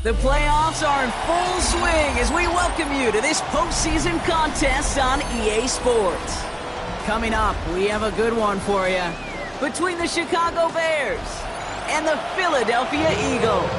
The playoffs are in full swing as we welcome you to this postseason contest on EA Sports. Coming up, we have a good one for you between the Chicago Bears and the Philadelphia Eagles.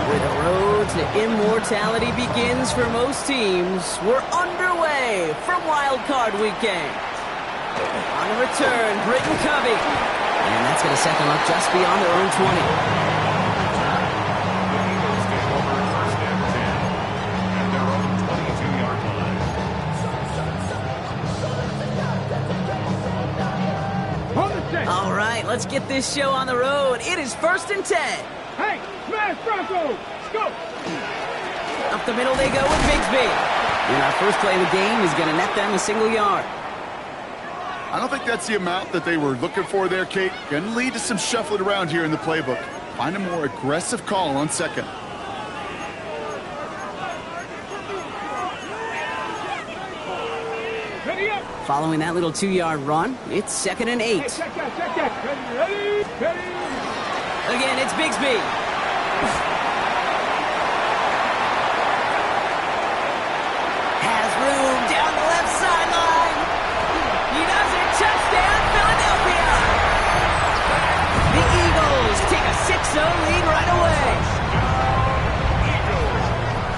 Where the road to immortality begins for most teams, we're underway from Wild Card Weekend. On the return, Britton Covey. And that's going to set them up just beyond their own 20. All right, let's get this show on the road. It is 1st and 10. Hey, smash Broncos! Go! Up the middle they go with Bigsby. And our first play of the game is going to net them a single yard. I don't think that's the amount that they were looking for there, Kate. Going to lead to some shuffling around here in the playbook. Find a more aggressive call on second. Ready up! Following that little 2-yard run, it's 2nd and 8. Hey, check that. Ready. Again, it's Bigsby. Has room down the left sideline. He does it. Touchdown, Philadelphia. The Eagles take a 6-0 lead right away.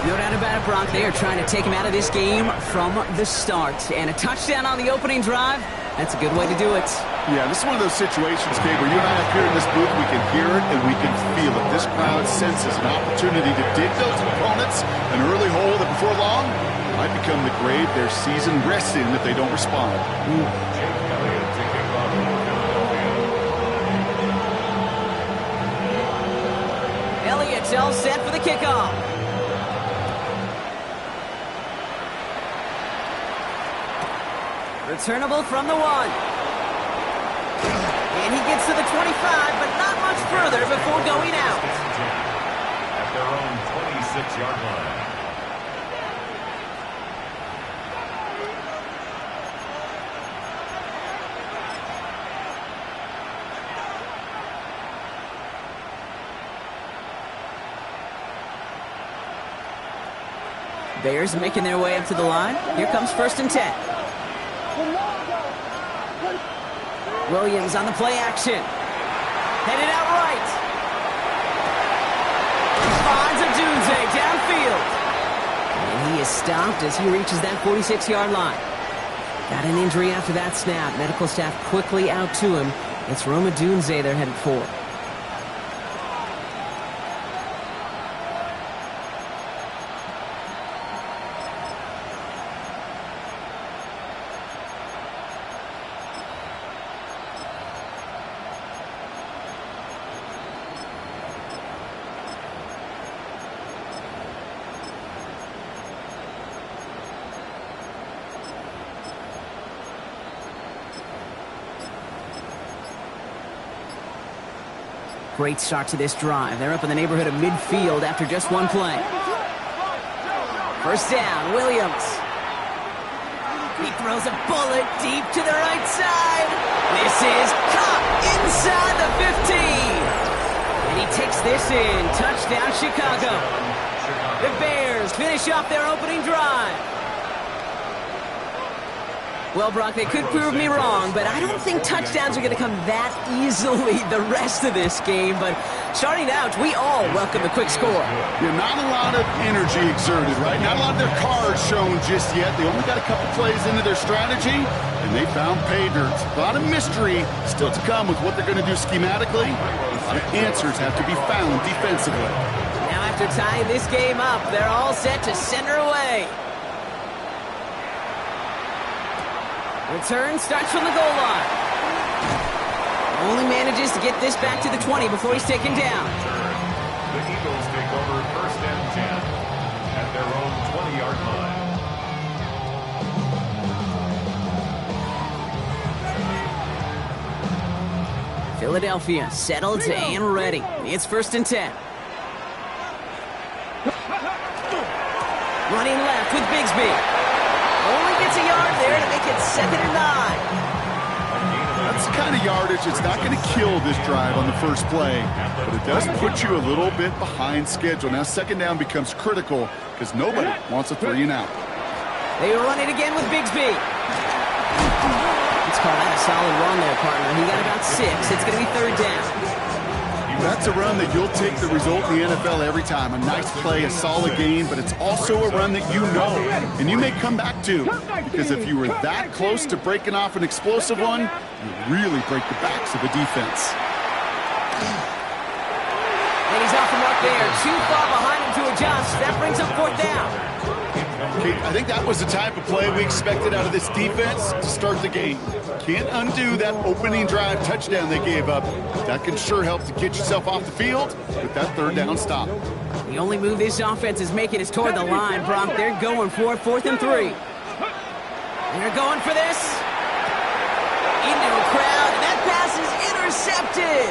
No doubt about it, Brock. They are trying to take him out of this game from the start. And a touchdown on the opening drive, that's a good way to do it. Yeah, this is one of those situations, Kate, where you and I up here in this booth, we can hear it and we can feel it. This crowd senses an opportunity to dig those opponents an early hole that before long might become the grave their season rests in if they don't respond. Elliott's all set for the kickoff. Returnable from the 1. And he gets to the 25, but not much further before going out. At their own 26-yard line. Bears making their way up to the line. Here comes 1st and 10. Williams on the play action. Headed out right. Finds Odunze downfield. And he is stopped as he reaches that 46-yard line. Got an injury after that snap. Medical staff quickly out to him. It's Rome Odunze they're headed for. Great start to this drive. They're up in the neighborhood of midfield after just one play. 1st down, Williams. He throws a bullet deep to the right side. This is caught inside the 15. And he takes this in. Touchdown, Chicago. The Bears finish off their opening drive. Well, Brock, they could prove me wrong, but I don't think touchdowns are going to come that easily the rest of this game. But starting out, we all welcome the quick score. Yeah, not a lot of energy exerted, right? Not a lot of their cards shown just yet. They only got a couple plays into their strategy, and they found pay dirt. A lot of mystery still to come with what they're going to do schematically. A lot of answers have to be found defensively. Now after tying this game up, they're all set to center away. Return starts from the goal line. Only manages to get this back to the 20 before he's taken down. The Eagles take over 1st and 10 at their own 20-yard line. Philadelphia settled and ready. It's 1st and 10. Running left with Bigsby. Only gets a yard there to make it 2nd and 9. That's the kind of yardage it's not going to kill this drive on the first play, but it does put you a little bit behind schedule. Now 2nd down becomes critical because nobody wants a 3 and out. They run it again with Bigsby. Let's call that a solid run there, partner. He got about 6. It's going to be 3rd down. That's a run that you'll take the result in the NFL every time. A nice play, a solid game, but it's also a run that you know and you may come back to, because if you were that close to breaking off an explosive one, you really break the backs of the defense. And he's off the mark there. Too far behind him to adjust. That brings up 4th down. Okay, I think that was the type of play we expected out of this defense to start the game. Can't undo that opening drive touchdown they gave up. That can sure help to get yourself off the field with that 3rd down stop. The only move this offense is making is toward the line, Brock. They're going for it, 4th and 3. They're going for this. Into a crowd, and that pass is intercepted.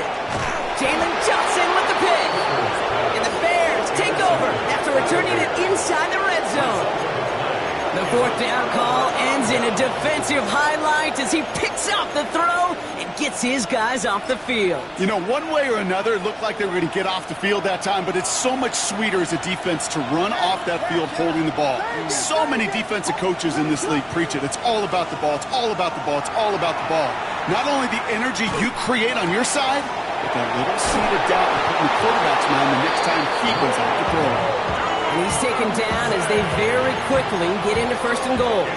Jalen Johnson with the pick. And the Bears take over after returning it inside the red zone. The 4th down call ends in a defensive highlight as he picks up the throw and gets his guys off the field. You know, one way or another, it looked like they were going to get off the field that time, but it's so much sweeter as a defense to run off that field holding the ball. So many defensive coaches in this league preach it. It's all about the ball. It's all about the ball. It's all about the ball. Not only the energy you create on your side, but that little seed of doubt in putting the quarterback's mind the next time he goes out to throw. And he's taken down as they very quickly get into 1st and goal.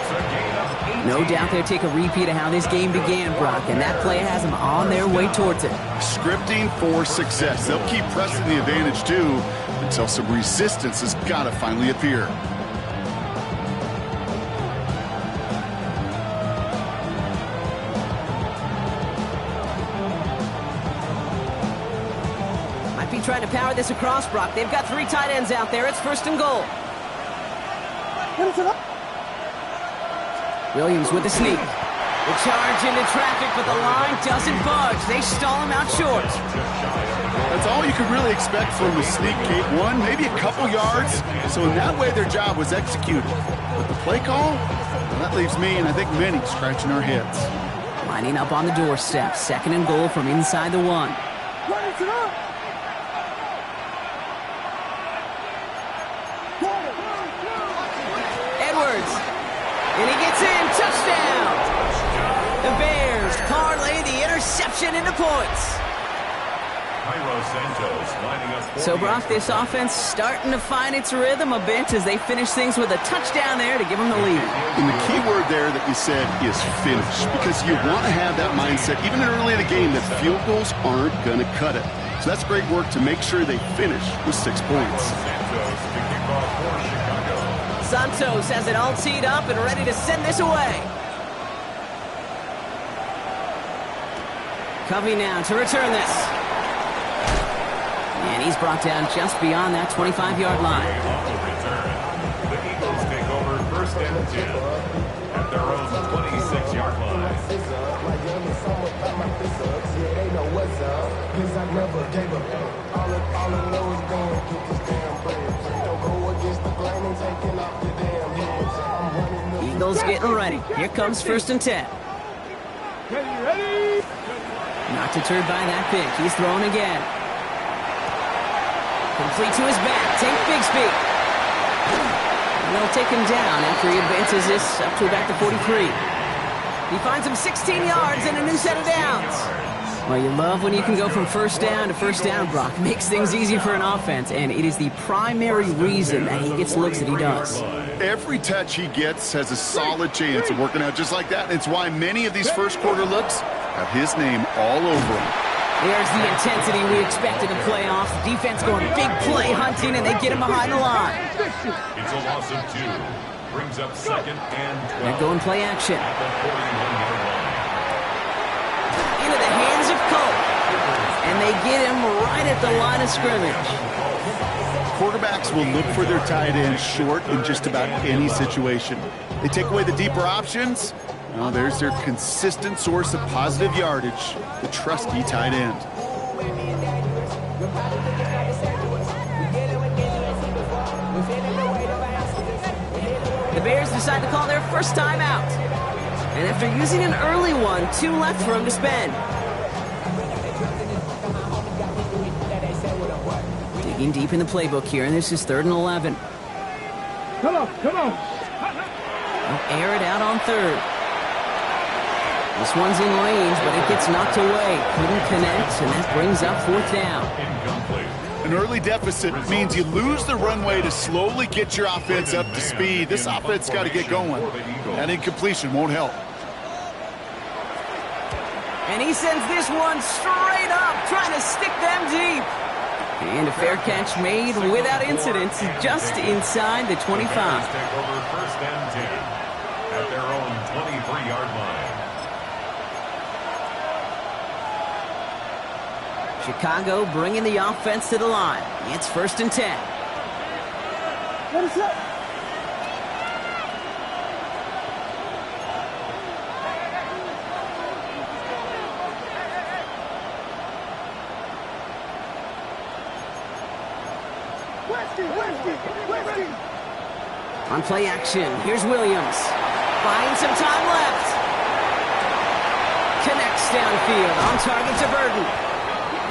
No doubt they'll take a repeat of how this game began, Brock, and that play has them on their way towards it. Scripting for success. They'll keep pressing the advantage, too, until some resistance has got to finally appear. Trying to power this across, Brock. They've got 3 tight ends out there. It's 1st and goal. Williams with the sneak. The charge into traffic, but the line doesn't budge. They stall him out short. That's all you can really expect from the sneak, Kate. 1, maybe a couple yards. So in that way, their job was executed. But the play call, well, that leaves me and I think many scratching our heads. Lining up on the doorstep. 2nd and goal from inside the 1. And he gets in. Touchdown! The Bears parlay the interception into points. So, Brock, this offense starting to find its rhythm a bit as they finish things with a touchdown there to give them the lead. And the key word there that you said is finish, because you want to have that mindset, even early in the game, that field goals aren't going to cut it. So that's great work to make sure they finish with 6 points. Santos has it all teed up and ready to send this away. Covey now to return this. And he's brought down just beyond that 25-yard line. The Eagles take over 1st and 10 at their own 26-yard line. Eagles getting ready. Here comes 1st and 10. Ready? Not deterred by that pick. He's throwing again. Complete to his back. Tank Bigsby. And they'll take him down after he advances this up to about the 43. He finds him 16 yards and a new set of downs. Well, you love when you can go from 1st down to 1st down, Brock. It makes things easy for an offense, and it is the primary reason that he gets looks that he does. Every touch he gets has a solid chance of working out just like that. It's why many of these first-quarter looks have his name all over them. There's the intensity we expected in playoffs. The defense going big play hunting, and they get him behind the line. It's a loss of 2. Brings up 2nd and 12. They're going play action. At the 41-yard line. Into the hands of Cole. And they get him right at the line of scrimmage. Quarterbacks will look for their tight end short in just about any situation. They take away the deeper options. Well, there's their consistent source of positive yardage, the trusty tight end. The Bears decide to call their first timeout. And after using an early one, 2 left for him to spend. Digging deep in the playbook here, and this is 3rd and 11. Come on, come on. They'll air it out on 3rd. This one's in range, but it gets knocked away. Couldn't connect, and that brings up 4th down. Incomplete. An early deficit means you lose the runway to slowly get your offense up to speed. This offense got to get going. That incompletion won't help. And he sends this one straight up, trying to stick them deep. And a fair catch made without incident, just inside the 25. Take over 1st and 10 at their own 23-yard line. Chicago bringing the offense to the line. It's 1st and 10. What is up? On play action, here's Williams. Buying some time left. Connects downfield, on target to Burton.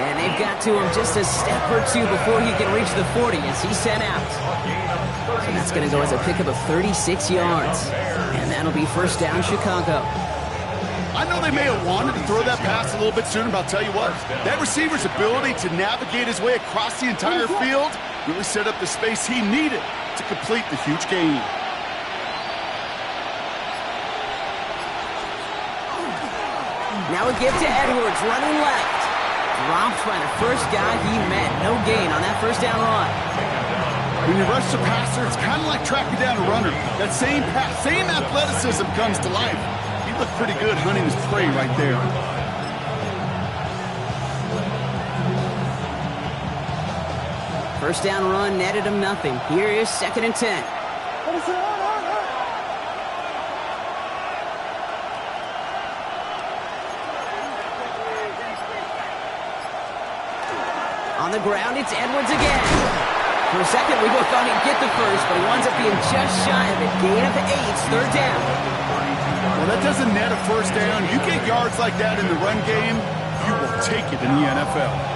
And they've got to him just a step or 2 before he can reach the 40 as he's sent out. So that's going to go as a pickup of 36 yards. And that'll be 1st down Chicago. I know they may have wanted to throw that pass a little bit sooner, but I'll tell you what, that receiver's ability to navigate his way across the entire field really set up the space he needed to complete the huge gain. Now a give to Edwards, running left. Dropped by the first guy he met. No gain on that 1st down run. When you rush the passer, it's kind of like tracking down a runner. That same pass, same athleticism comes to life. He looked pretty good hunting his prey right there. First down run netted him nothing. Here is 2nd and 10. On the ground, it's Edwards again. For a second, we both thought he'd get the first, but he winds up being just shy of it. Gain of 8, 3rd down. Well, that doesn't net a 1st down. You get yards like that in the run game, you will take it in the NFL.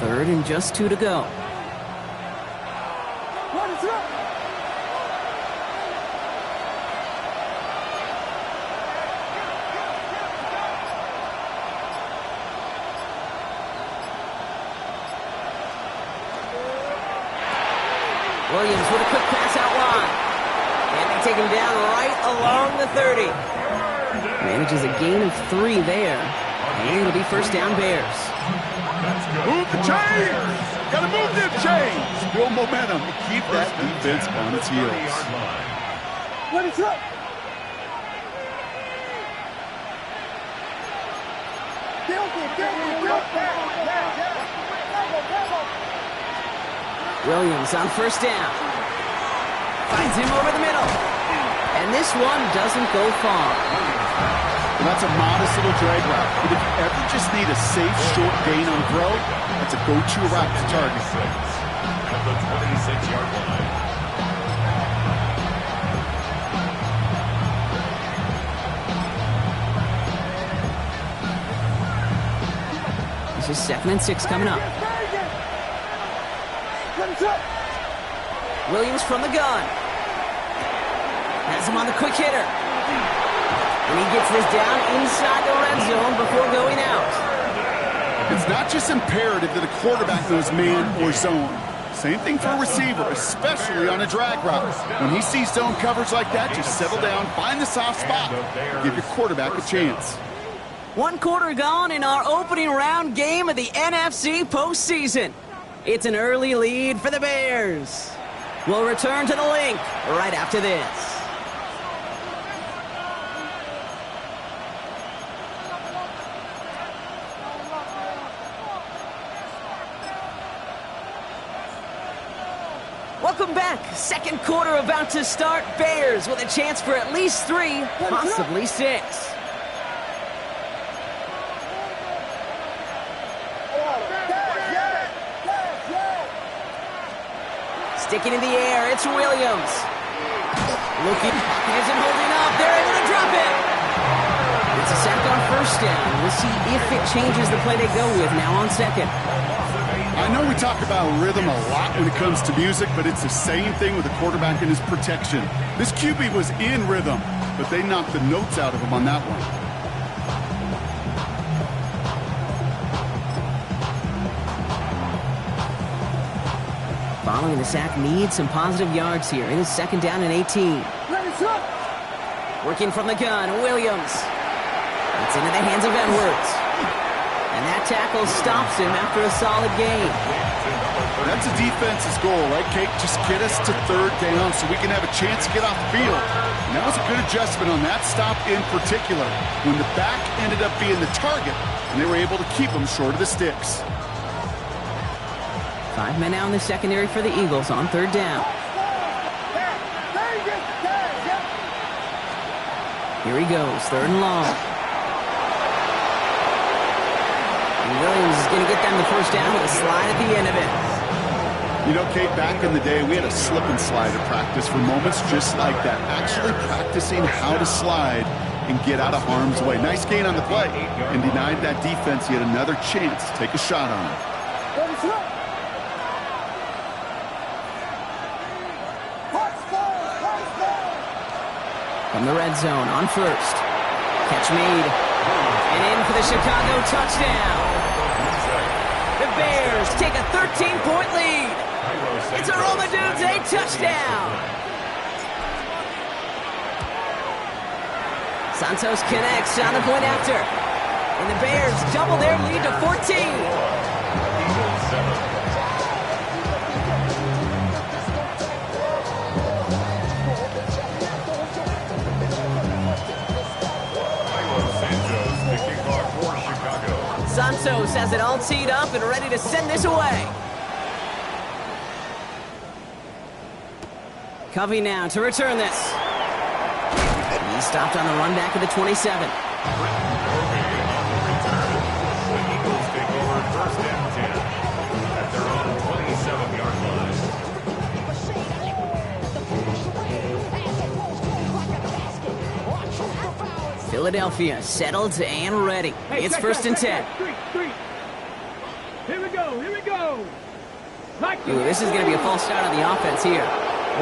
Third and just 2 to go. Williams with a quick pass out wide. And they take him down right along the 30. Manages a gain of 3 there. And it'll be 1st down Bears. Move the chains! Gotta move them chains! Build momentum and keep that defense on its heels. What is up? Williams on 1st down. Finds him over the middle. And this one doesn't go far. Well, that's a modest little drag route. But if you ever just need a safe, short gain on throw, that's a go-to route to target. At the 26-yard line. This is 2nd and 6 coming up. Williams from the gun. Has him on the quick hitter. And he gets this down inside the red zone before going out. It's not just imperative that a quarterback knows man or zone. Same thing for a receiver, especially on a drag route. When he sees zone coverage like that, just settle down, find the soft spot, and give your quarterback a chance. 1 quarter gone in our opening round game of the NFC postseason. It's an early lead for the Bears. We'll return to the link right after this. back. Second quarter about to start. Bears with a chance for at least 3, possibly 6. Sticking in the air, it's Williams. Looking, isn't holding up. They're able to drop it. It's a sack on first down. We'll see if it changes the play they go with now on second. I know we talk about rhythm a lot when it comes to music, but it's the same thing with a quarterback and his protection. This QB was in rhythm, but they knocked the notes out of him on that one. Following the sack needs some positive yards here. It is second down and 18. Working from the gun, Williams. It's into the hands of Edwards. And that tackle stops him after a solid gain. That's a defense's goal, right, Kate? Just get us to third down so we can have a chance to get off the field. And that was a good adjustment on that stop in particular, when the back ended up being the target, and they were able to keep him short of the sticks. 5 men out in the secondary for the Eagles on third down. Here he goes, third and long. And Williams is going to get them the first down with a slide at the end of it. You know, Kate, back in the day, we had a slip and slide at practice for moments just like that. Actually practicing how to slide and get out of harm's way. Nice gain on the play, and denied that defense yet another chance to take a shot on him. From the red zone on first. Catch made. And in for the Chicago touchdown. The Bears take a 13-point lead. It's a Romadudes, a touchdown. Santos connects on the point after. And the Bears double their lead to 14. Santos has it all teed up and ready to send this away. Covey now to return this. He stopped on the run back of the 27. The Eagles take over first and 10 at their own 27-yard line. Philadelphia settled and ready. It's first and 10. Here we go, here we go. Ooh, this is going to be a false start on the offense here.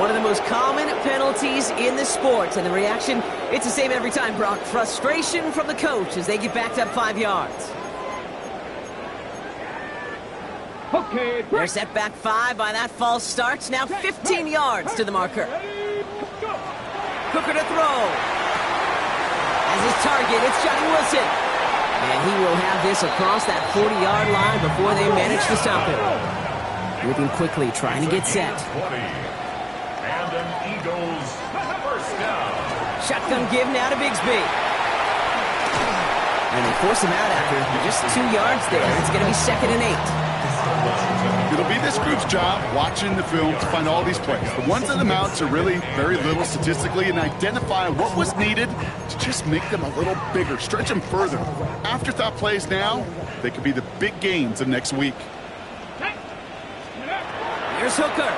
One of the most common penalties in the sport, and the reaction, it's the same every time, Brock. Frustration from the coach as they get backed up 5 yards. Okay, They're set back 5 by that false start. Now 15 yards to the marker. Hooker to throw. As his target, it's Johnny Wilson. And he will have this across that 40-yard line before they manage to stop him. Moving quickly, trying to get set. And an Eagles first down. Shotgun give now to Bigsby. And they force him out after just 2 yards there. It's going to be second and 8. It'll be this group's job watching the film to find all these plays. The ones that amounts are really very little statistically, and identify what was needed to just make them a little bigger, stretch them further. Afterthought plays now, they could be the big gains of next week. Here's Hooker.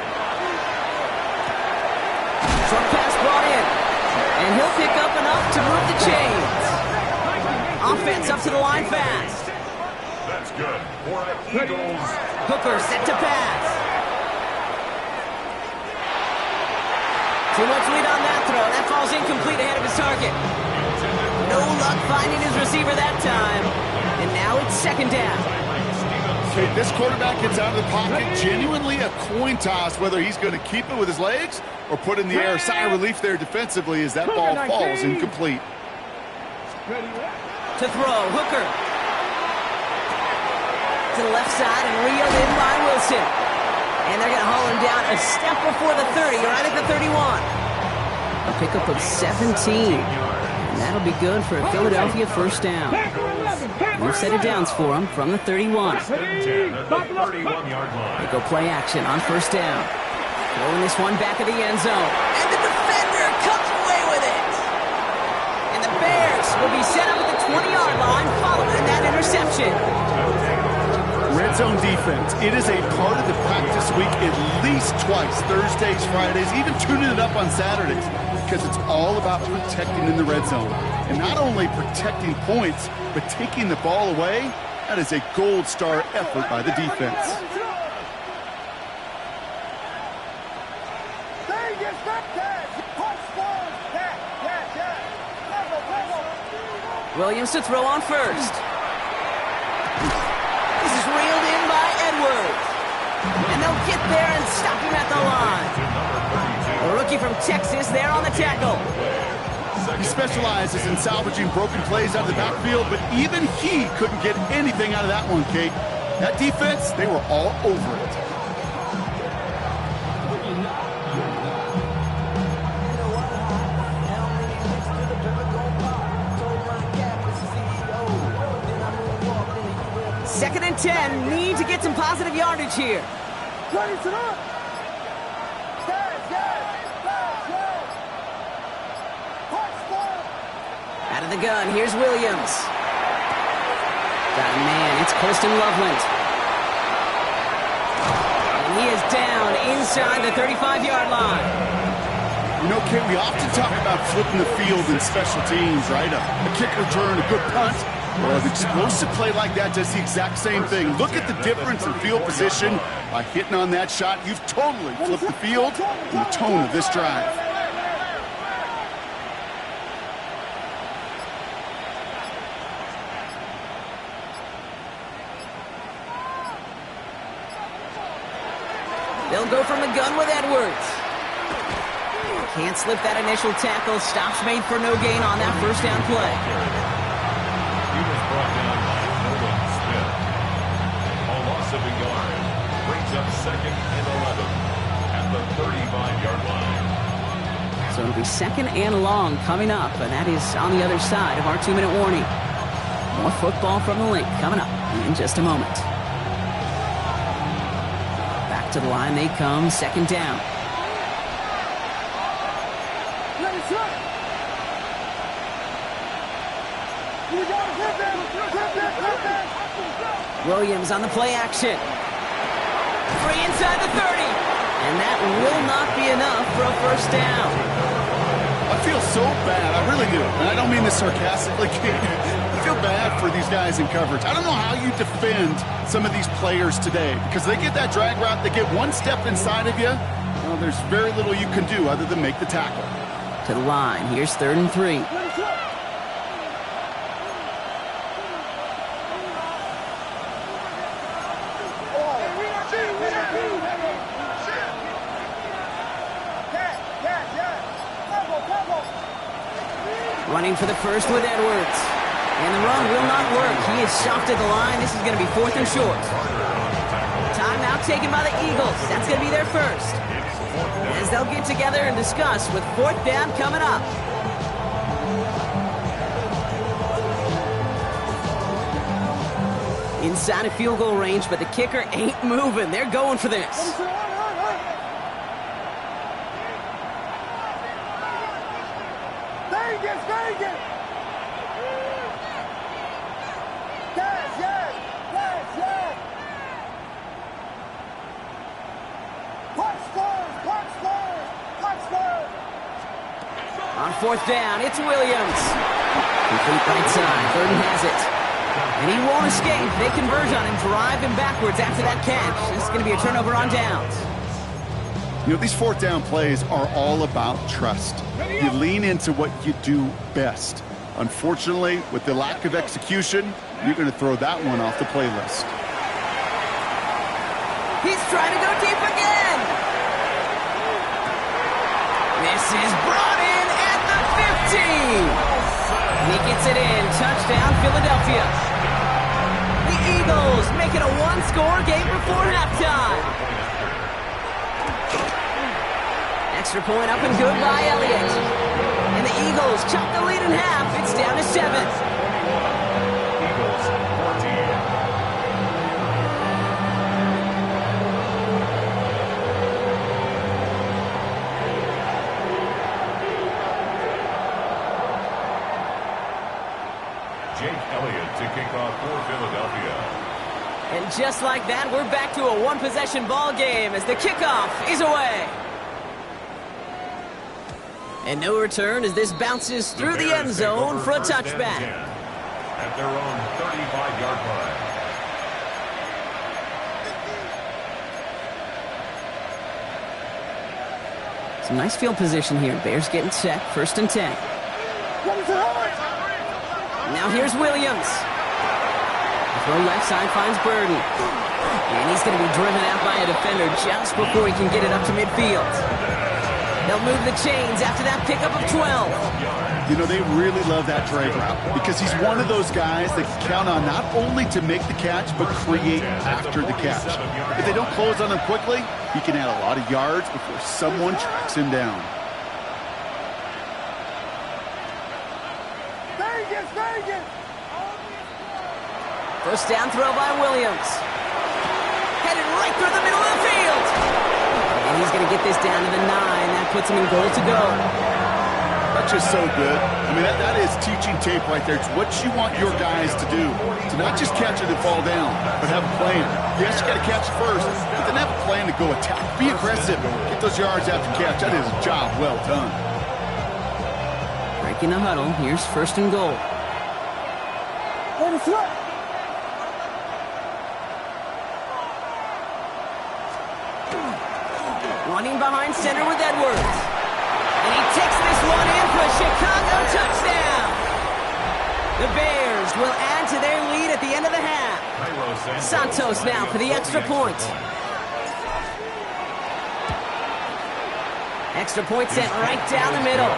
Short pass brought in. And he'll pick up enough to move the chains. Offense up to the line fast. That's good for the Eagles. Hooker set to pass. Too much lead on that throw. That falls incomplete ahead of his target. No luck finding his receiver that time. And now it's second down. Okay, this quarterback gets out of the pocket, genuinely a coin toss whether he's going to keep it with his legs or put in the air. Sigh of relief there defensively as that ball falls incomplete. To throw, Hooker. To the left side and reeled in by Wilson. And they're going to haul him down a step before the 30, right at the 31. A pickup of 17. And that'll be good for a Philadelphia first down. New set of downs for him from the 31. 31-yard line. They go play action on first down. Throwing this one back of the end zone. And the defender comes away with it. And the Bears will be set up at the 20-yard line following that interception. Red zone defense. It is a part of the practice week at least twice. Thursdays, Fridays, even tuning it up on Saturdays. Because it's all about protecting in the red zone. And not only protecting points, but taking the ball away. That is a gold star effort by the defense. Williams to throw on first. This is reeled in by Edwards. And they'll get there and stop him at the line. The rookie from Texas there on the tackle. He specializes in salvaging broken plays out of the backfield, but even he couldn't get anything out of that one, Kate. That defense, they were all over it. Second and 10, need to get some positive yardage here. Out of the gun, here's Williams. Got a man, it's Colston Loveland. And he is down inside the 35-yard line. You know, Kate, we often talk about flipping the field in special teams, right? A kick return, a good punt. Well, an explosive play like that does the exact same thing. Look at the difference in field position. By hitting on that shot, you've totally flipped the field and the tone of this drive. They'll go from the gun with Edwards. Can't slip that initial tackle. Stops made for no gain on that first down play. He was brought down by Nolan Smith. A loss of a yard brings up second and 11 at the 35-yard line. So it'll be second and long coming up, and that is on the other side of our 2-minute warning. More football from the link coming up in just a moment. Back to the line they come, second down. Williams on the play action. Free inside the 30. And that will not be enough for a first down. I feel so bad. I really do. And I don't mean this sarcastically. I feel bad for these guys in coverage. I don't know how you defend some of these players today. Because they get that drag route, they get one step inside of you. Well, there's very little you can do other than make the tackle. To the line. Here's 3rd and 3. Running for the first with Edwards. And the run will not work. He is soft at the line. This is going to be 4th and short. Timeout taken by the Eagles. That's going to be their first. As they'll get together and discuss with 4th down coming up. Inside of field goal range, but the kicker ain't moving. They're going for this. On 4th down, it's Williams. Complete right side, Burton has it. And he won't escape. They converge on him, drive him backwards after that catch. This is going to be a turnover on downs. You know, these 4th down plays are all about trust. You lean into what you do best. Unfortunately, with the lack of execution, you're going to throw that one off the playlist. He's trying to go deep again. This is brought in at the 15. He gets it in. Touchdown, Philadelphia. The Eagles make it a one-score game before halftime. Extra point up and good by Elliott. And the Eagles chop the lead in half. It's down to 7. Eagles 14. And just like that, we're back to a one-possession ball game as the kickoff is away. And no return as this bounces through the end zone for a touchback. At their own 35-yard line. Some nice field position here. Bears getting set. 1st and 10. Now here's Williams. The throw left side finds Burden. And he's going to be driven out by a defender just before he can get it up to midfield. They'll move the chains after that pickup of 12. You know, they really love that drag route because he's one of those guys that can count on not only to make the catch, but create after the catch. If they don't close on him quickly, he can add a lot of yards before someone tracks him down. First down throw by Williams. Headed right through the middle of the field. And he's going to get this down to the 9. That puts him in goal to go. That's just so good. I mean, that is teaching tape right there. It's what you want your guys to do. To not just catch it and fall down, but have a plan. Yes, you got to catch it first, but then have a plan to go attack. Be aggressive. Get those yards after catch. That is a job well done. Breaking the huddle. Here's 1st and goal. Running behind center with Edwards. And he takes this one in for a Chicago touchdown. The Bears will add to their lead at the end of the half. Santos now for the extra point. Extra point sent right down the middle.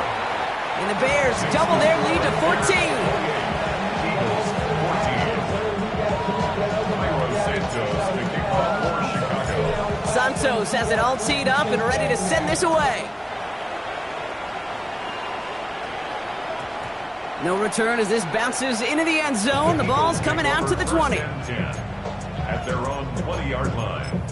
And the Bears double their lead to 14. Santos has it all teed up and ready to send this away. No return as this bounces into the end zone. The ball's coming out to the 20. At their own 20-yard line.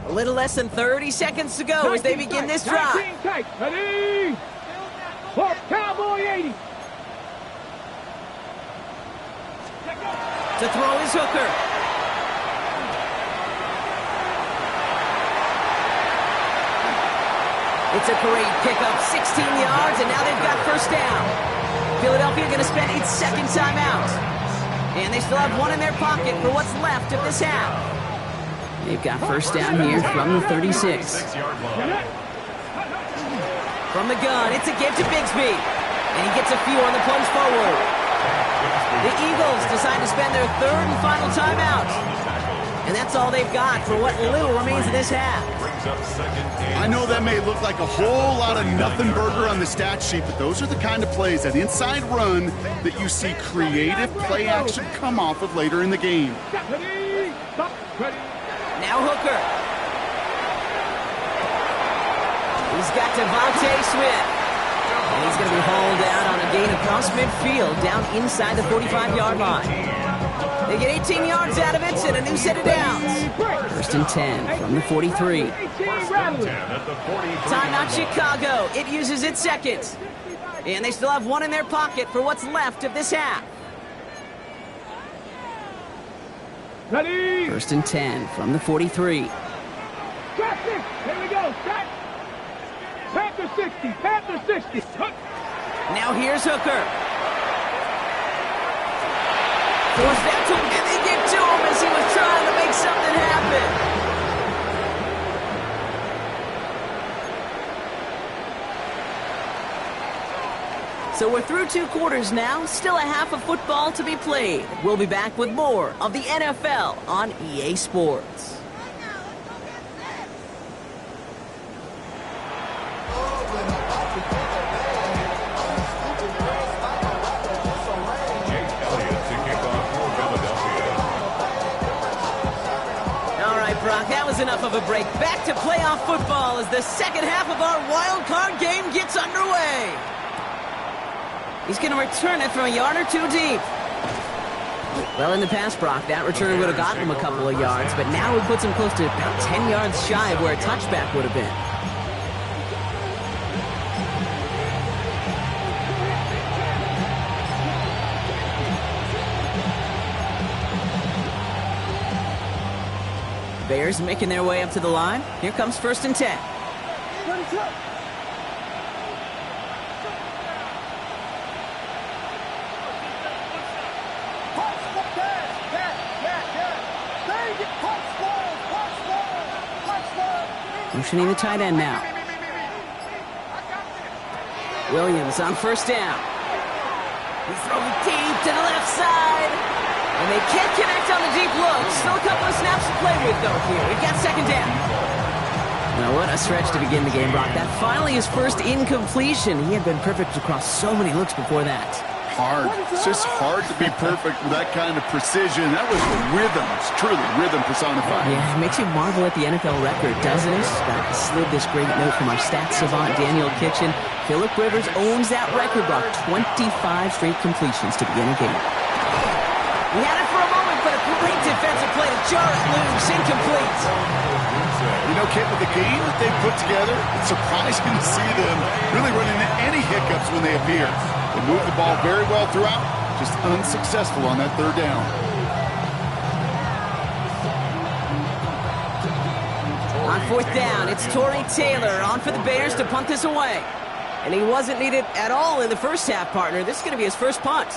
A little less than 30 seconds to go as they begin this drive. Ready? For Cowboy 80. To throw is Hooker. It's a great pickup, 16 yards, and now they've got first down. Philadelphia going to spend its second timeout. And they still have one in their pocket for what's left of this half. They've got first down here from the 36. From the gun, it's a give to Bigsby. And he gets a few on the plunge forward. The Eagles decide to spend their third and final timeout. And that's all they've got for what little remains of this half. I know that may look like a whole lot of nothing burger on the stat sheet, but those are the kind of plays, that inside run, that you see creative play action come off of later in the game. Now Hooker. He's got Devontae Smith. And he's going to be hauled out on a gain across midfield down inside the 45-yard line. They get 18 yards out of it and a new set of downs. 1st and 10 from the 43. Timeout Chicago. It uses its second. And they still have one in their pocket for what's left of this half. Ready? 1st and 10 from the 43. Trap 6. Here we go. Trap. Panther 60. Panther 60. Now here's Hooker. Forced down to him, and they get to him as he was trying to make something happen. So we're through 2 quarters now, still a half of football to be played. We'll be back with more of the NFL on EA Sports. Brock, that was enough of a break. Back to playoff football as the second half of our wild card game gets underway. He's going to return it from a yard or two deep. Well, in the past, Brock, that return would have gotten him a couple of yards, but now it puts him close to about 10 yards shy of where a touchback would have been. Bears making their way up to the line. Here comes 1st and 10. Motioning the tight end now. Williams on 1st down. He's throwing deep to the left side. And they can't connect on the deep look. Still a couple of snaps to play with, though, here. We've got 2nd down. Now, what a stretch to begin the game, Brock. That finally his first incompletion. He had been perfect across so many looks before that. Hard. It's just hard to be perfect with that kind of precision. That was rhythm. It's truly rhythm personified. Yeah, it makes you marvel at the NFL record, doesn't it? I slid this great note from our stats savant, Daniel Kitchen. Phillip Rivers owns that record, Brock. 25 straight completions to begin a game. He had it for a moment, but a great defensive play to jar it loose. Incomplete. You know, Kit, with the game that they've put together, it's surprising to see them really run into any hiccups when they appear. They move the ball very well throughout, just unsuccessful on that 3rd down. On 4th down, it's Torrey Taylor on for the Bears to punt this away. And he wasn't needed at all in the first half, partner. This is going to be his first punt.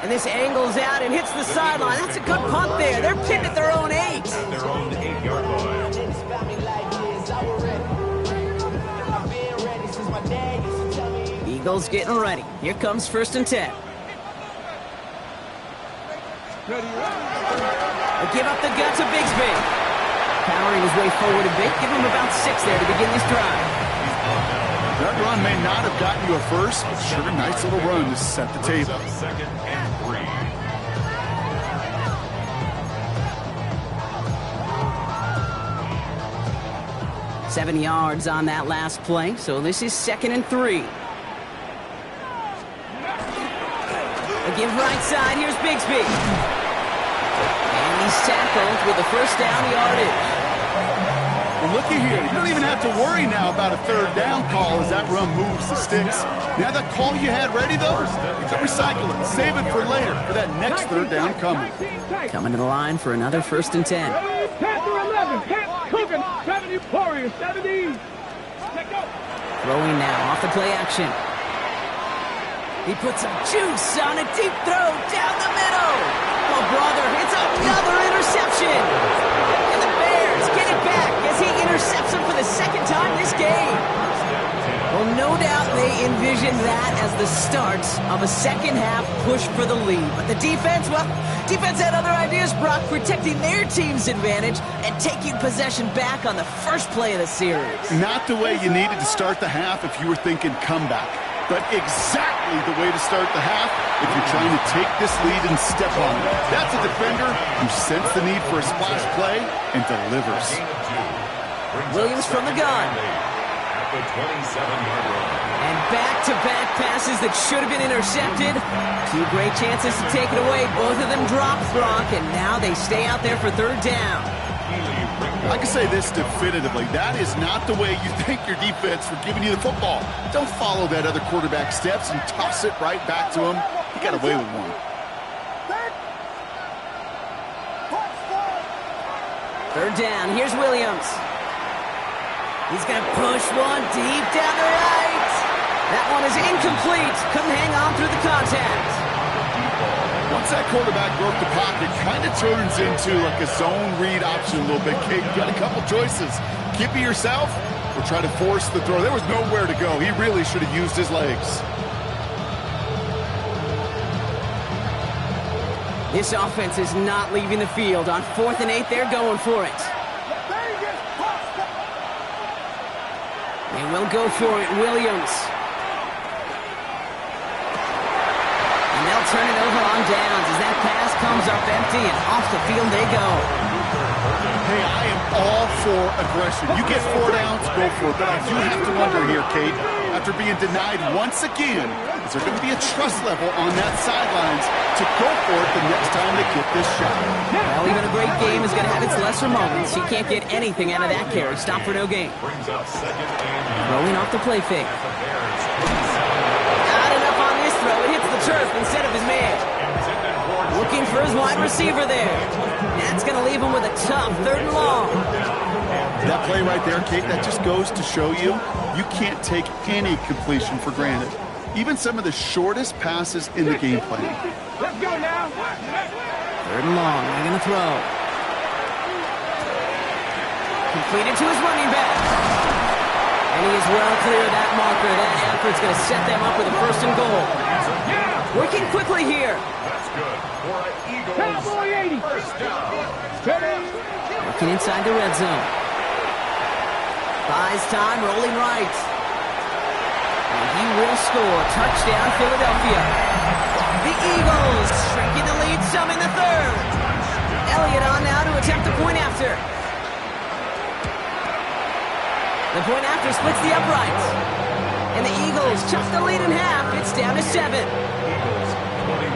And this angles out and hits the sideline. That's a good punt there. They're pinned at their own 8. At their own 8-yard line. Eagles getting ready. Here comes 1st and 10. They'll give up the gut to Bigsby. Powering his way forward a bit. Give him about 6 there to begin this drive. That run may not have gotten you a first, but sure, a nice little run to set the table. 2nd and 3. 7 yards on that last play, so this is 2nd and 3. A give right side, here's Bigsby. And he's tackled with the 1st down yardage. Well, looky here. You don't even have to worry now about a 3rd down call as that run moves the sticks. Now that call you had ready, though, you can recycle it. Save it for later, for that next 3rd down coming. Coming to the line for another 1st and 10. Panther 11, Panther cooking, 70 Warriors, 70. Throwing now off the play action. He puts some juice on a deep throw down the middle. Oh, brother, it's another interception. And the Bears get it back as he intercepts him for the 2nd time this game. Well, no doubt they envisioned that as the start of a 2nd half push for the lead. But the defense, well, defense had other ideas, Brock, protecting their team's advantage and taking possession back on the first play of the series. Not the way you needed to start the half if you were thinking comeback, but exactly the way to start the half if you're trying to take this lead and step on it. That's a defender who sensed the need for a splash play and delivers. Williams from the gun. At the 27-yard line. And back-to-back passes that should have been intercepted. 2 great chances to take it away. Both of them dropped, Brock, and now they stay out there for 3rd down. I can say this definitively. That is not the way you thank your defense for giving you the football. Don't follow that other quarterback steps and toss it right back to him. He got away with one. 3rd down. Here's Williams. He's going to push one deep down the right. That one is incomplete. Couldn't hang on through the contact. Once that quarterback broke the pocket, kind of turns into like a zone read option a little bit, Kate. You got a couple choices. Keep it yourself or try to force the throw. There was nowhere to go. He really should have used his legs. This offense is not leaving the field. On 4th and 8, they're going for it. They will go for it, Williams. And they'll turn it over on downs as that pass comes up empty and off the field they go. Hey, I am all for aggression. You get 4 downs, go for it. But I do have to wonder here, Kate, after being denied once again, is there going to be a trust level on that sidelines to go for it the next time they get this shot? Well, even a great game is going to have its lesser moments. He can't get anything out of that carry. Stop for no gain. Rolling off the play fake. Not enough on this throw. It hits the turf instead of his man. Looking for his wide receiver there. That's going to leave him with a tough 3rd and long. That play right there, Kate, that just goes to show you, you can't take any completion for granted. Even some of the shortest passes in the game plan. Let's go now. 3rd and long. They're going to throw. Completed to his running back. And he is well clear of that marker. That effort's going to set them up with a 1st and goal. Working quickly here. That's good for an Eagles Cowboy 80. first down. Working inside the red zone. Buys time, rolling right. And he will score. Touchdown, Philadelphia. The Eagles shrinking the lead some in the 3rd. Elliott on now to attempt the point after. The point after splits the uprights. And the Eagles chop the lead in half. It's down to 7. Eagles 21.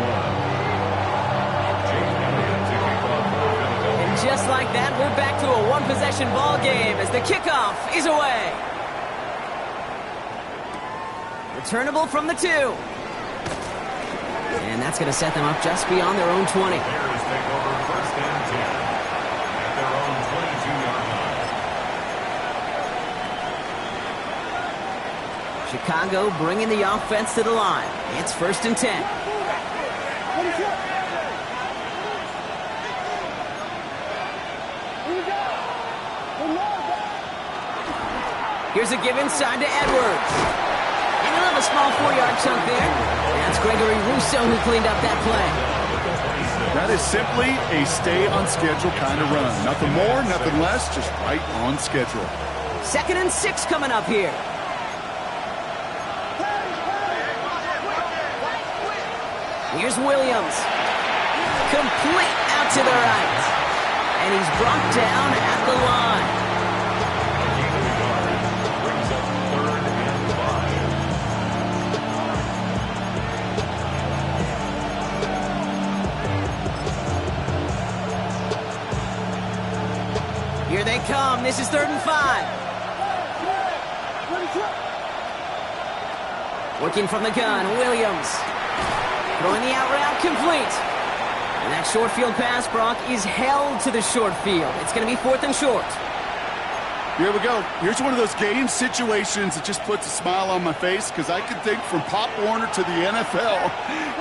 And just like that, we're back to a 1-possession ball game as the kickoff is away. Returnable from the 2. And that's going to set them up just beyond their own 20. Bears take over 1st and 10 at their own 22-yard line. Chicago bringing the offense to the line. It's 1st and 10. Here's a give inside to Edwards. And he'll have a small 4-yard chunk there. That's Gregory Rousseau who cleaned up that play. That is simply a stay-on-schedule kind of run. Nothing more, nothing less, just right on schedule. 2nd and 6 coming up here. Here's Williams. Complete out to the right. And he's brought down at the line. Brings up 3rd and 5. Here they come. This is 3rd and 5. Working from the gun, Williams. Throwing the out route, complete. And that short field pass, Brock, is held to the short field. It's going to be 4th and short. Here we go. Here's one of those game situations that just puts a smile on my face because I can think from Pop Warner to the NFL.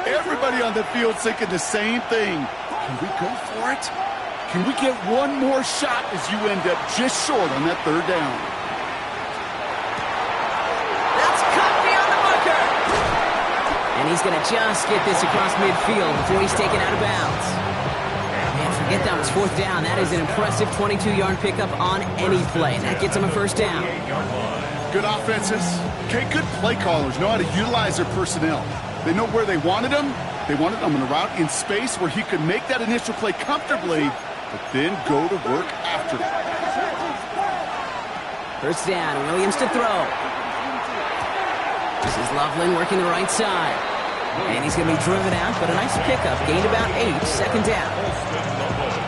Everybody on the field thinking the same thing. Can we go for it? Can we get one more shot as you end up just short on that 3rd down? That's cut beyond the marker. And he's going to just get this across midfield before he's taken out of bounds. Man, forget that was 4th down. That is an impressive 22-yard pickup on any play. And that gets him a 1st down. Good offenses. Okay, good play callers know how to utilize their personnel. They know where they wanted them. They wanted them on a route in space where he could make that initial play comfortably, but then go to work after it. 1st down, Williams to throw. This is Loveland working the right side. And he's going to be driven out, but a nice pickup. Gained about 8, 2nd down.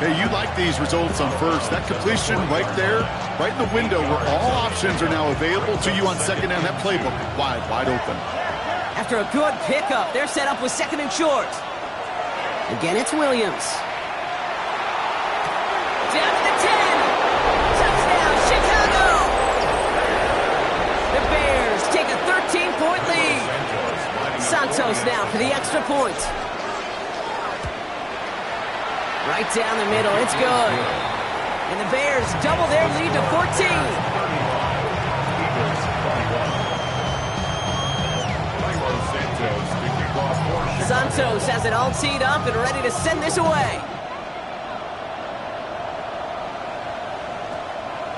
Hey, you like these results on 1st. That completion right there, right in the window where all options are now available to you on 2nd down. That playbook wide open. After a good pickup, they're set up with 2nd and short. Again, it's Williams. Down to the 10. Touchdown, Chicago. The Bears take a 13-point lead. Santos now for the extra point. Right down the middle, it's good. And the Bears double their lead to 14. Santos has it all teed up and ready to send this away.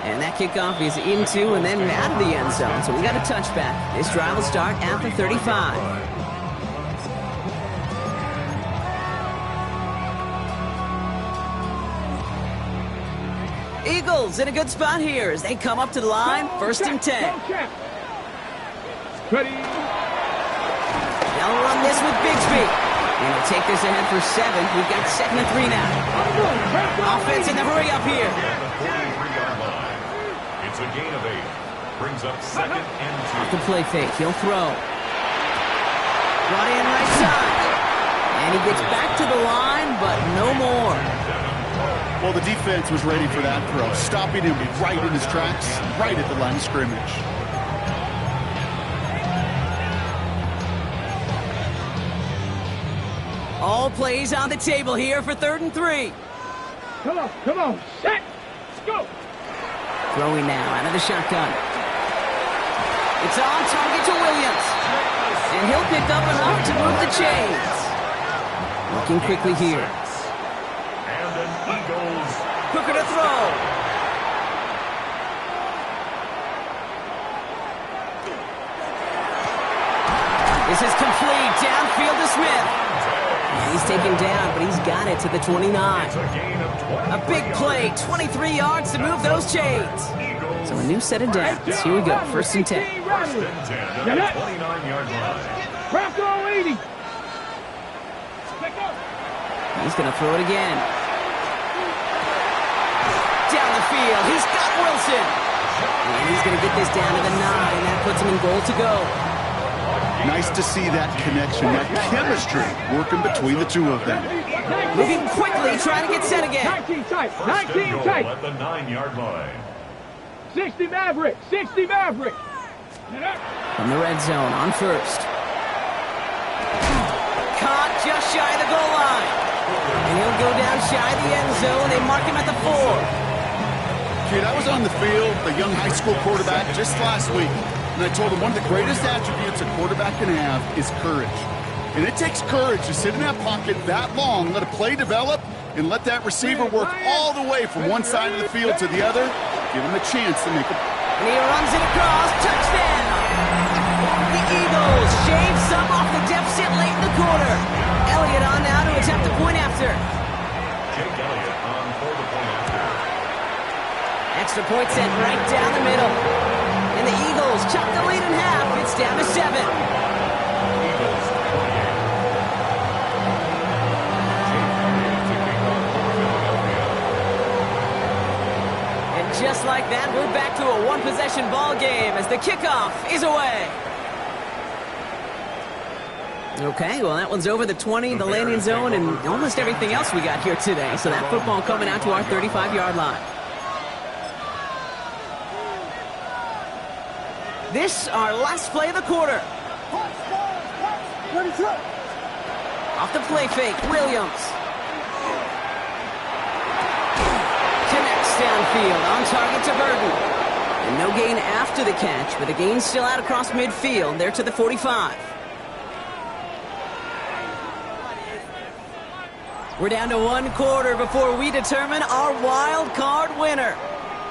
And that kickoff is into and then out of the end zone. So we got a touchback. This drive will start at the 35. Eagles in a good spot here as they come up to the line, first and 10. Ready. They'll run this with Bigsby. And he'll take this ahead for 7. We've got 2nd and 3 now. Offense in the hurry up here. The 43-yard line. It's a gain of 8. Brings up 2nd and 2. Off the play fake, he'll throw. Brought in right side. And he gets back to the line, but no more. Well, the defense was ready for that throw, stopping him right in his tracks, right at the line of scrimmage. All plays on the table here for 3rd and 3. Come on, set, let's go. Throwing now out of the shotgun. It's on target to Williams. And he'll pick up enough to move the chains. Looking quickly here. And an Eagles. Hooker to throw. This is complete. Downfield to Smith. And he's taken down, but he's got it to the 29. It's a gain of 20. A big play, 23 yards to move those chains. So a new set of downs. Here we go, 1st and 10. First and 10 at the 29-yard line. Bronco 80. He's going to throw it again. Down the field, he's got Wilson. And he's going to get this down to the 9. That puts him in goal to go. Nice to see that connection, that chemistry working between the two of them. Moving quickly, trying to get set again. 19 tight, First and 19 goal tight. at the 9-yard line. 60 Maverick, 60 Maverick. From the red zone on first. Caught just shy of the goal line. And he'll go down shy of the end zone. They mark him at the 4. Kid, I was on the field, a young high school quarterback, just last week. And I told him one of the greatest attributes a quarterback can have is courage. And it takes courage to sit in that pocket that long, let a play develop, and let that receiver work all the way from one side of the field to the other. Give him a chance to make a... And he runs it across. Touchdown! The Eagles shave some off the deficit late in the quarter. Elliott on now to attempt the point after. Jake Elliott on for the point after. Extra point sent right down the middle. And the Eagles chop the lead in half. It's down to 7. Eagles 28. Jake Elliott to kick off for Philadelphia. And just like that, we're back to a one-possession ball game as the kickoff is away. Okay, well, that one's over the 20, the landing zone, and almost everything else we got here today. So that football coming out to our 35-yard line. This, our last play of the quarter. Off the play fake, Williams. Connects downfield, on target to Burton. And no gain after the catch, but the gain's still out across midfield. There to the 45. We're down to 1 quarter before we determine our wild card winner.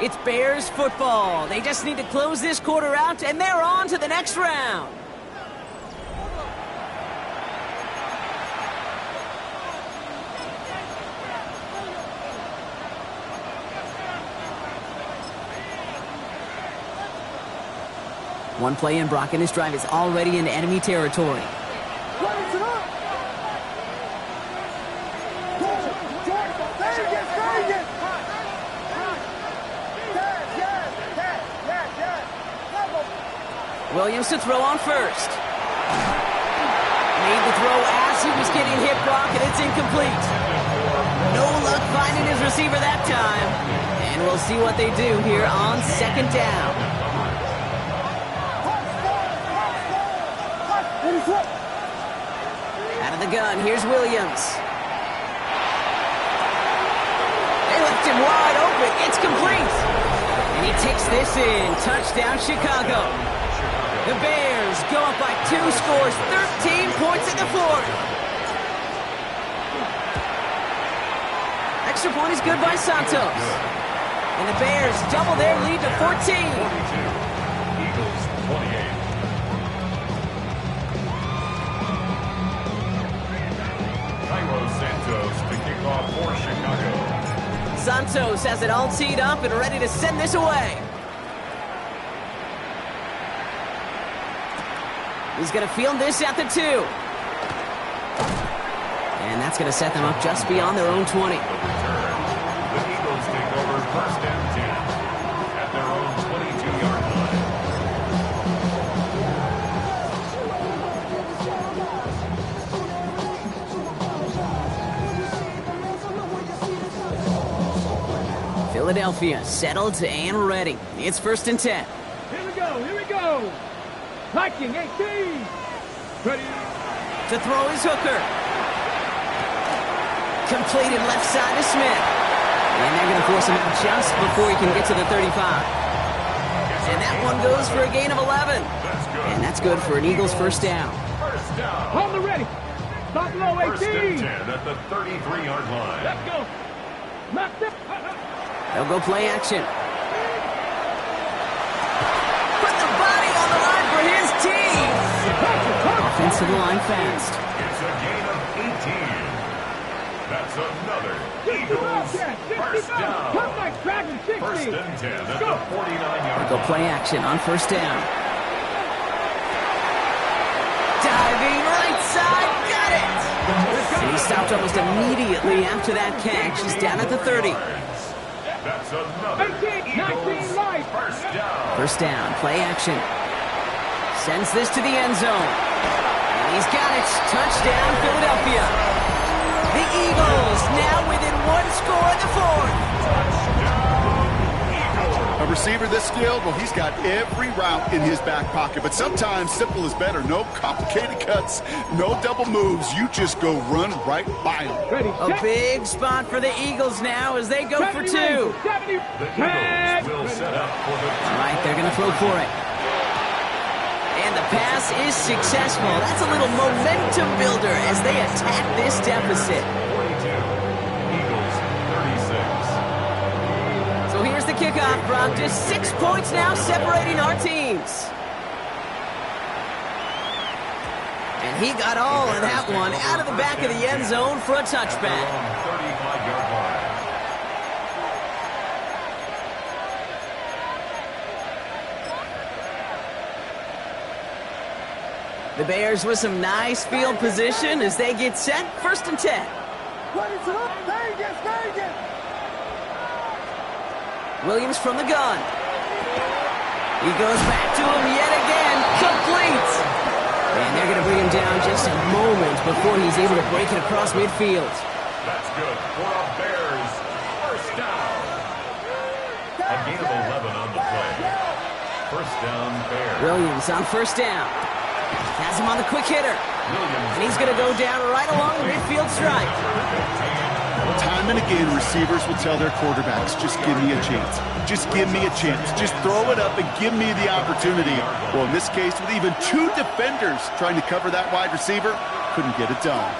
It's Bears football. They just need to close this quarter out, and they're on to the next round. One play in, Brock, and his drive is already into enemy territory. Williams to throw on first. Made the throw as he was getting hit, Brock, and it's incomplete. No luck finding his receiver that time. And we'll see what they do here on 2nd down. Out of the gun, here's Williams. They left him wide open. It's complete. And he takes this in. Touchdown, Chicago. The Bears go up by 2 scores, 13 points in the 4th. Extra point is good by Santos. And the Bears double their lead to 14. 42. Eagles 28. Cairo Santos to kick off for Chicago. Santos defense has it all teed up and ready to send this away. He's going to field this at the 2. And that's going to set them up just beyond their own 20. The Eagles take over first and 10 at their own 22-yard line. Philadelphia settled and ready. It's first and 10. Here we go, here we go. Hiking 18. Ready. To throw his hooker. Completed left side to Smith. And they're going to force him out just before he can get to the 35. And that one goes for a gain of 11. And that's good for an Eagles first down. First down. On the ready. Stop low 18. First and 10 at the 33-yard line. Let's go. Knock this. They'll go play action. Put the body on the line for his team. Offensive line fast. It's a gain of 18. That's another Eagles first down. First and 10 at the 49-yard They'll go play action on first down. Diving right side, got it! And he stopped almost immediately after that catch. He's down at the 30. That's another Eagles first down. First down, play action. Sends this to the end zone. And he's got it. Touchdown, Philadelphia. The Eagles now within one score in the fourth. A receiver this skilled, well, he's got every route in his back pocket. But sometimes simple is better. No complicated cuts, no double moves. You just go run right by him. A big spot for the Eagles now as they go for 2. The Eagles will set up for the... All right, they're going to throw for it. And the pass is successful. That's a little momentum builder as they attack this deficit. 42. Eagles 36. So here's the kickoff, Brock. Just 6 points now separating our teams. And he got all of that one out of the back of the end zone for a touchback. 35-yard line. The Bears with some nice field position as they get set. First and 10. Williams from the gun. He goes back to him yet again. Complete. And they're going to bring him down just a moment before he's able to break it across midfield. That's good for a Bears first down. A gain of 11 on the play. First down, Bears. Williams on first down. Has him on the quick hitter. And he's going to go down right along the midfield stripe. Time and again, receivers will tell their quarterbacks, just give me a chance. Just give me a chance. Just throw it up and give me the opportunity. Well, in this case, with even 2 defenders trying to cover that wide receiver, couldn't get it done.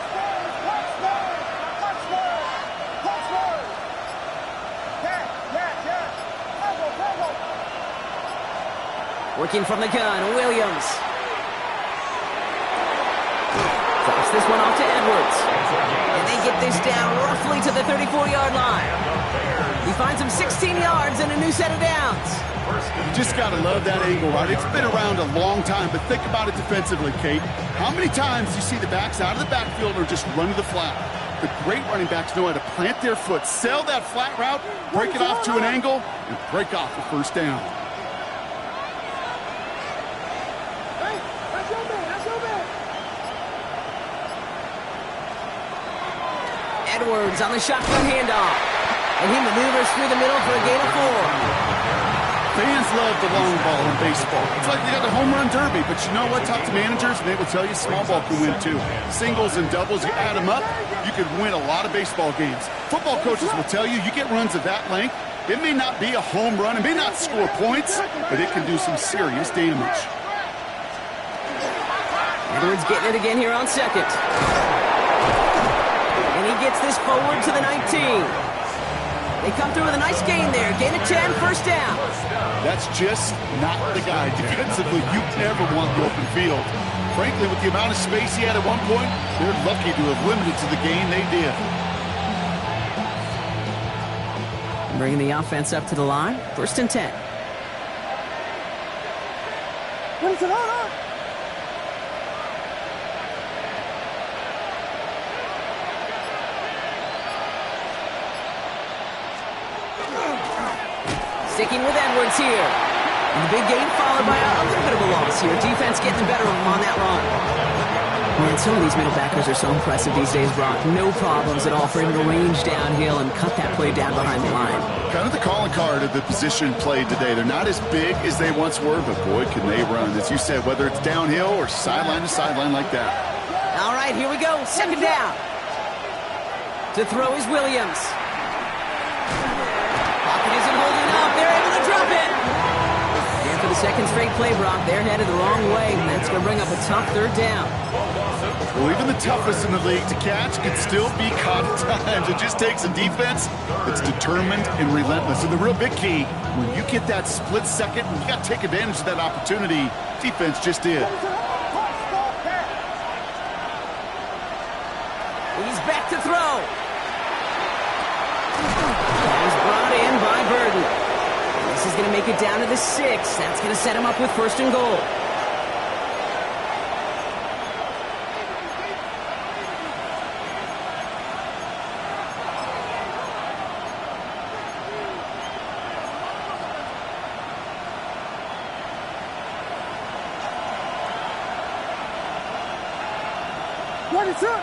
Working from the gun, Williams. Drops this one off to Edwards. And they get this down roughly to the 34-yard line. He finds him 16 yards and a new set of downs. You just got to love that angle, right? It's been around a long time, but think about it defensively, Kate. How many times do you see the backs out of the backfield or just run to the flat? The great running backs know how to plant their foot, sell that flat route, break it off to an angle, and break off the first down. Edwards on the shotgun handoff. And he maneuvers through the middle for a gain of 4. Fans love the long ball in baseball. It's like they got the home run derby, but you know what? Talk to managers, and they will tell you small ball can win too. Singles and doubles, you add them up, you could win a lot of baseball games. Football coaches will tell you, you get runs of that length, it may not be a home run, it may not score points, but it can do some serious damage. Edwards getting it again here on second. And he gets this forward to the 19. They come through with a nice gain there. Gain of 10, first down. That's just not the guy defensively you ever want the open field. Frankly, with the amount of space he had at one point, they're lucky to have limited to the gain they did. Bringing the offense up to the line. 1st and 10. What is it on? Sticking with Edwards here. And the big gain followed by a little bit of a loss here. Defense getting the better of him on that run. Man, some of these middle backers are so impressive these days, Brock. No problems at all for him to range downhill and cut that play down behind the line. Kind of the calling card of the position played today. They're not as big as they once were, but boy, can they run. As you said, whether it's downhill or sideline to sideline like that. All right, here we go. 2nd down. To throw is Williams. Pocket isn't holding up. They're able to drop it. And for the 2nd straight play, Brock, they're headed the wrong way, and that's going to bring up a tough 3rd down. Well, even the toughest in the league to catch can still be caught at times. It just takes a defense that's determined and relentless. And the real big key, when you get that split second, you got to take advantage of that opportunity. Defense just did. He's back to throw. He's brought in by Burden. This is going to make it down to the 6. That's going to set him up with 1st and goal. What is up?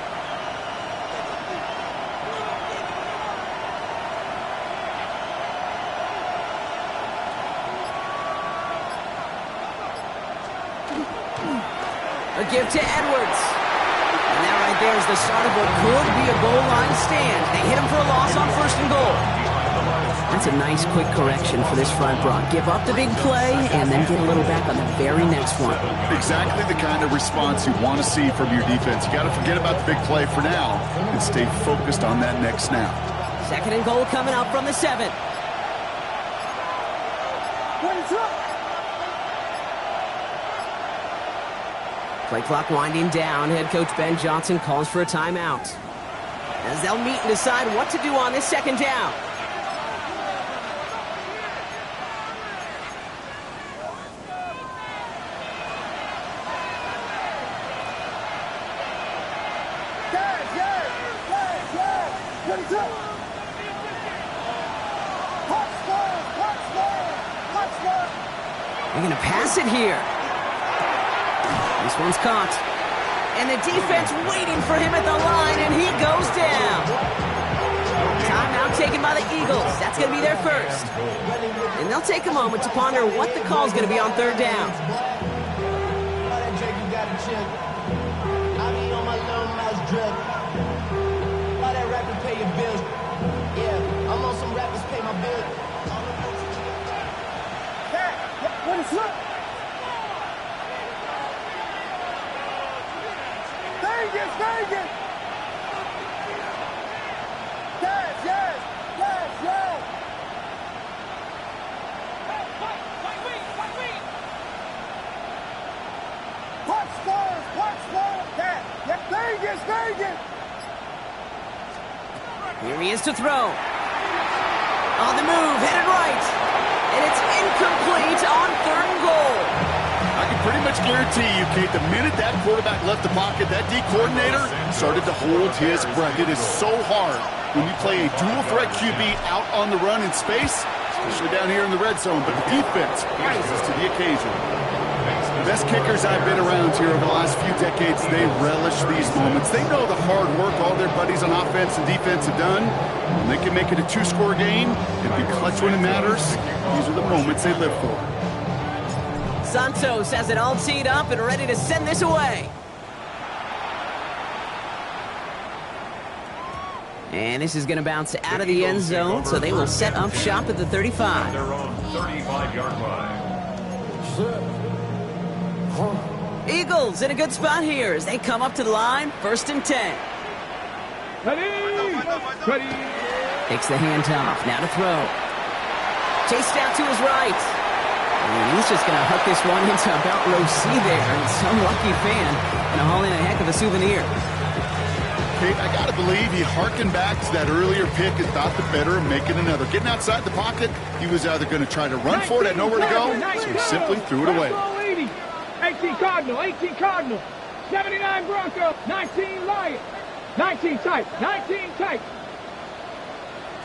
A give to Edwards. And that right there is the start of what could be a goal line stand. They hit him for a loss on 1st and goal. That's a nice quick correction for this front, Brock. Give up the big play and then get a little back on the very next one. Exactly the kind of response you want to see from your defense. You got to forget about the big play for now and stay focused on that next snap. 2nd and goal coming up from the 7. What is up? Play clock winding down. Head coach Ben Johnson calls for a timeout, as they'll meet and decide what to do on this 2nd down. What is up? They're going to pass it here. This one's caught. And the defense waiting for him at the line, and he goes down. Timeout taken by the Eagles. That's going to be their 1st. And they'll take a moment to ponder what the call is going to be on 3rd down. What is up? Vegas! Yes! Vegas! Here he is to throw. On the move, headed right. And it's incomplete on 3rd and goal. I can pretty much guarantee you, Kate, the minute that quarterback left the pocket, that D coordinator started to hold his breath. It is so hard when you play a dual threat QB out on the run in space, especially down here in the red zone, but the defense rises to the occasion. The best kickers I've been around here over the last few decades, they relish these moments. They know the hard work all their buddies on offense and defense have done, and they can make it a 2-score game and be clutch when it matters. These are the moments they live for. Santos has it all teed up and ready to send this away. And this is going to bounce out of the end zone, so they will set up shop at the 35. Their own 35-yard line. Eagles in a good spot here as they come up to the line, 1st and 10. Ready! Takes the handoff, now to throw. Chased out to his right. And he's just going to hook this one into about row C there. And some lucky fan going to haul in a heck of a souvenir. Kate, I got to believe he harkened back to that earlier pick and thought the better of making another. Getting outside the pocket, he was either going to try to run for it, had nowhere to go, so he simply threw it away. 18 Cardinal, 18 Cardinal, 79 Bronco, 19 Lion, 19 tight, 19 tight.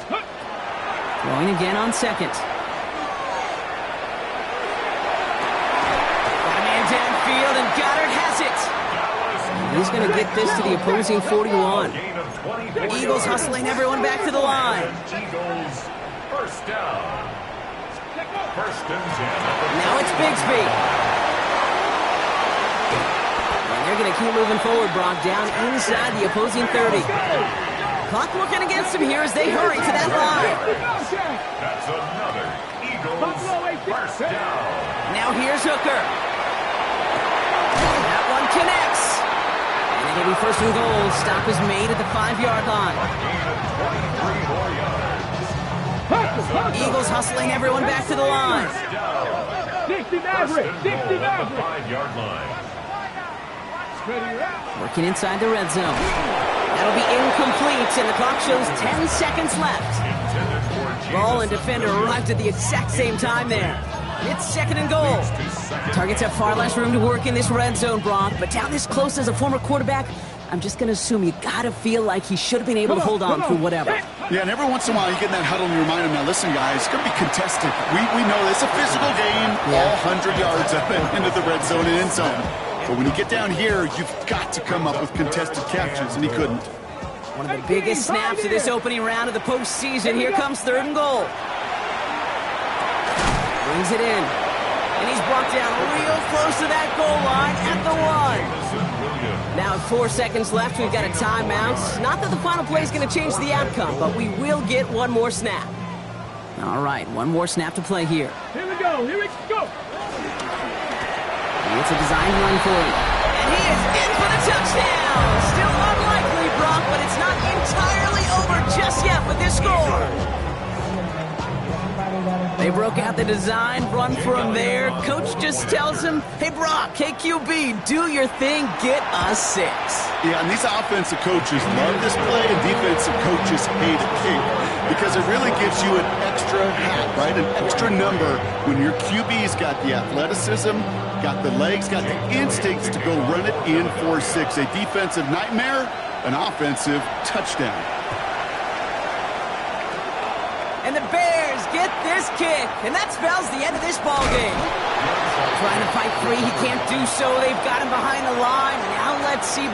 Throwing again on second. Got a man downfield, and Goddard has it. He's going to get this to the opposing 41. Eagles hustling everyone back to the line. Eagles first down. First and 10. Now it's Bigsby. And they're going to keep moving forward, Brock, down inside the opposing 30. Clock working against them here as they hurry to that line. That's another Eagles first down. Now here's Hooker. That one connects. And it'll be first and goal. Stop is made at the 5-yard line. Eagles hustling everyone back to the line. 60 Maverick, 60 Maverick. 5-yard line. Working inside the red zone. That'll be incomplete, and the clock shows 10 seconds left. Ball and defender arrived at the exact same time there. It's second and goal. Targets have far less room to work in this red zone, Brock, but down this close as a former quarterback, I'm just going to assume you got to feel like he should have been able to hold on through whatever. Yeah, and every once in a while you get in that huddle and you remind him, now listen, guys, it's going to be contested. We know it's a physical game, all 100 yards up and into the red zone and end zone. But when you get down here, you've got to come up with contested catches, and he couldn't. One of the biggest snaps of this opening round of the postseason. Here comes third and goal. Brings it in. And he's brought down real close to that goal line at the 1. Now 4 seconds left. We've got a timeout. Not that the final play is going to change the outcome, but we will get one more snap. All right, one more snap to play here. Here we go, here we go. It's a designed run for him. And he is in for the touchdown. Still unlikely, Brock, but it's not entirely over just yet with this score. They broke out the design run for him there. Coach just tells him, hey, Brock, hey, QB, do your thing, get us 6. Yeah, and these offensive coaches love this play, and defensive coaches hate it because it really gives you an extra hat, right? An extra number when your QB's got the athleticism, got the legs, got the instincts to go run it in for 6. A defensive nightmare, an offensive touchdown. And the Bears get this kick, and that spells the end of this ball game. Trying to fight free, he can't do so. They've got him behind the line. Now let's see,